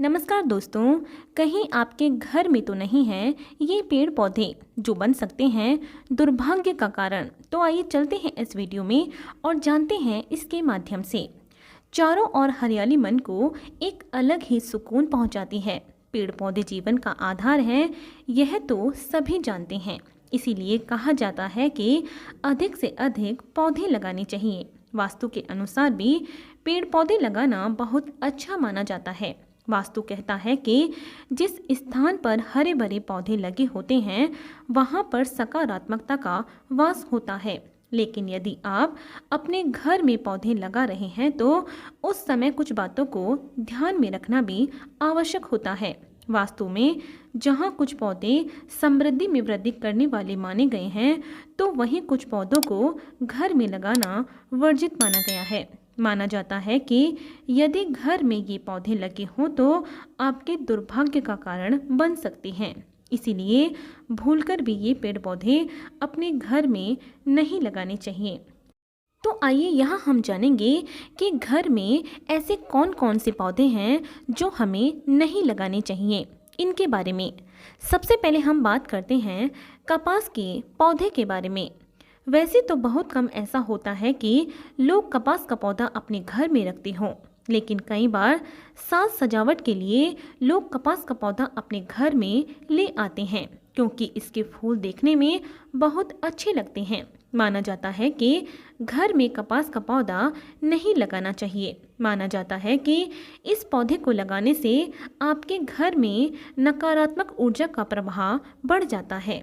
नमस्कार दोस्तों। कहीं आपके घर में तो नहीं है ये पेड़ पौधे जो बन सकते हैं दुर्भाग्य का कारण? तो आइए चलते हैं इस वीडियो में और जानते हैं इसके माध्यम से। चारों ओर हरियाली मन को एक अलग ही सुकून पहुंचाती है। पेड़ पौधे जीवन का आधार है, यह तो सभी जानते हैं। इसीलिए कहा जाता है कि अधिक से अधिक पौधे लगाने चाहिए। वास्तु के अनुसार भी पेड़ पौधे लगाना बहुत अच्छा माना जाता है। वास्तु कहता है कि जिस स्थान पर हरे भरे पौधे लगे होते हैं वहां पर सकारात्मकता का वास होता है। लेकिन यदि आप अपने घर में पौधे लगा रहे हैं तो उस समय कुछ बातों को ध्यान में रखना भी आवश्यक होता है। वास्तु में जहां कुछ पौधे समृद्धि में वृद्धि करने वाले माने गए हैं तो वहीं कुछ पौधों को घर में लगाना वर्जित माना गया है। माना जाता है कि यदि घर में ये पौधे लगे हों तो आपके दुर्भाग्य का कारण बन सकते हैं। इसीलिए भूलकर भी ये पेड़ पौधे अपने घर में नहीं लगाने चाहिए। तो आइए यहाँ हम जानेंगे कि घर में ऐसे कौन कौन से पौधे हैं जो हमें नहीं लगाने चाहिए, इनके बारे में। सबसे पहले हम बात करते हैं कपास के पौधे के बारे में। वैसे तो बहुत कम ऐसा होता है कि लोग कपास का पौधा अपने घर में रखते हों, लेकिन कई बार साज सजावट के लिए लोग कपास का पौधा अपने घर में ले आते हैं क्योंकि इसके फूल देखने में बहुत अच्छे लगते हैं। माना जाता है कि घर में कपास का पौधा नहीं लगाना चाहिए। माना जाता है कि इस पौधे को लगाने से आपके घर में नकारात्मक ऊर्जा का प्रभाव बढ़ जाता है।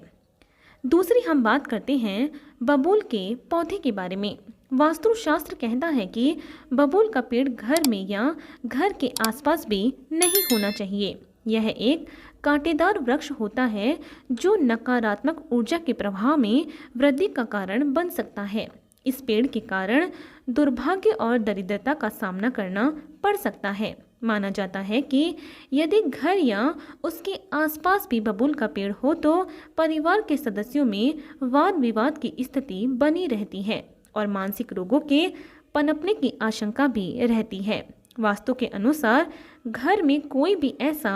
दूसरी हम बात करते हैं बबूल के पौधे के बारे में। वास्तुशास्त्र कहता है कि बबूल का पेड़ घर में या घर के आसपास भी नहीं होना चाहिए। यह एक कांटेदार वृक्ष होता है जो नकारात्मक ऊर्जा के प्रभाव में वृद्धि का कारण बन सकता है। इस पेड़ के कारण दुर्भाग्य और दरिद्रता का सामना करना पड़ सकता है। माना जाता है कि यदि घर या उसके आसपास भी बबूल का पेड़ हो तो परिवार के सदस्यों में वाद विवाद की स्थिति बनी रहती है और मानसिक रोगों के पनपने की आशंका भी रहती है। वास्तु के अनुसार घर में कोई भी ऐसा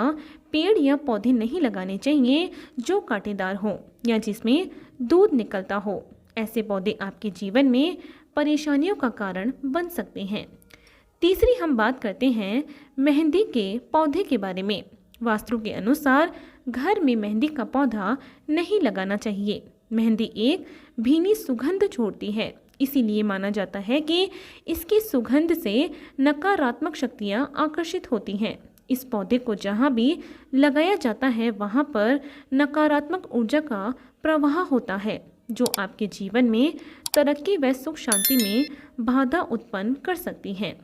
पेड़ या पौधे नहीं लगाने चाहिए जो कांटेदार हो या जिसमें दूध निकलता हो। ऐसे पौधे आपके जीवन में परेशानियों का कारण बन सकते हैं। तीसरी हम बात करते हैं मेहंदी के पौधे के बारे में। वास्तु के अनुसार घर में मेहंदी का पौधा नहीं लगाना चाहिए। मेहंदी एक भीनी सुगंध छोड़ती है, इसीलिए माना जाता है कि इसकी सुगंध से नकारात्मक शक्तियाँ आकर्षित होती हैं। इस पौधे को जहाँ भी लगाया जाता है वहाँ पर नकारात्मक ऊर्जा का प्रवाह होता है जो आपके जीवन में तरक्की व सुख शांति में बाधा उत्पन्न कर सकती है।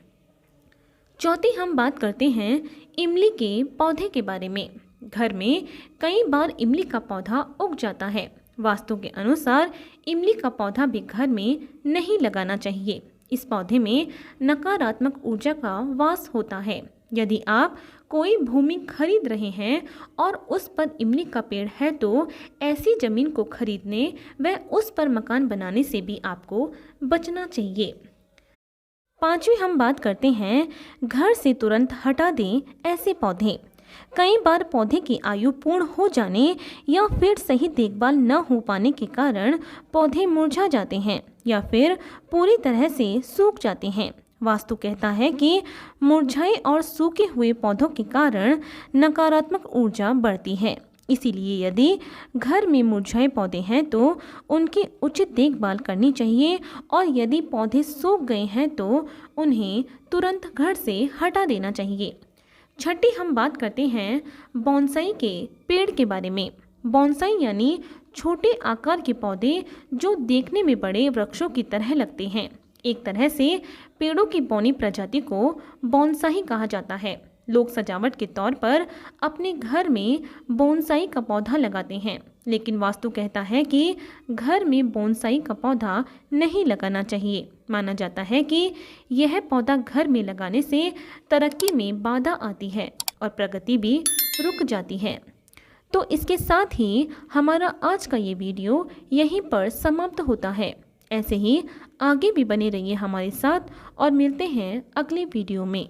चौथी हम बात करते हैं इमली के पौधे के बारे में। घर में कई बार इमली का पौधा उग जाता है। वास्तु के अनुसार इमली का पौधा भी घर में नहीं लगाना चाहिए। इस पौधे में नकारात्मक ऊर्जा का वास होता है। यदि आप कोई भूमि खरीद रहे हैं और उस पर इमली का पेड़ है तो ऐसी जमीन को खरीदने व उस पर मकान बनाने से भी आपको बचना चाहिए। पांचवी हम बात करते हैं घर से तुरंत हटा दें ऐसे पौधे। कई बार पौधे की आयु पूर्ण हो जाने या फिर सही देखभाल न हो पाने के कारण पौधे मुरझा जाते हैं या फिर पूरी तरह से सूख जाते हैं। वास्तु कहता है कि मुरझाए और सूखे हुए पौधों के कारण नकारात्मक ऊर्जा बढ़ती है। इसीलिए यदि घर में मुरझाए पौधे हैं तो उनकी उचित देखभाल करनी चाहिए और यदि पौधे सूख गए हैं तो उन्हें तुरंत घर से हटा देना चाहिए। छठी हम बात करते हैं बोनसाई के पेड़ के बारे में। बोनसाई यानी छोटे आकार के पौधे जो देखने में बड़े वृक्षों की तरह लगते हैं। एक तरह से पेड़ों की बौनी प्रजाति को बोनसाई कहा जाता है। लोग सजावट के तौर पर अपने घर में बोनसाई का पौधा लगाते हैं, लेकिन वास्तु कहता है कि घर में बोनसाई का पौधा नहीं लगाना चाहिए। माना जाता है कि यह पौधा घर में लगाने से तरक्की में बाधा आती है और प्रगति भी रुक जाती है। तो इसके साथ ही हमारा आज का ये वीडियो यहीं पर समाप्त होता है। ऐसे ही आगे भी बने रहिए हमारे साथ और मिलते हैं अगले वीडियो में।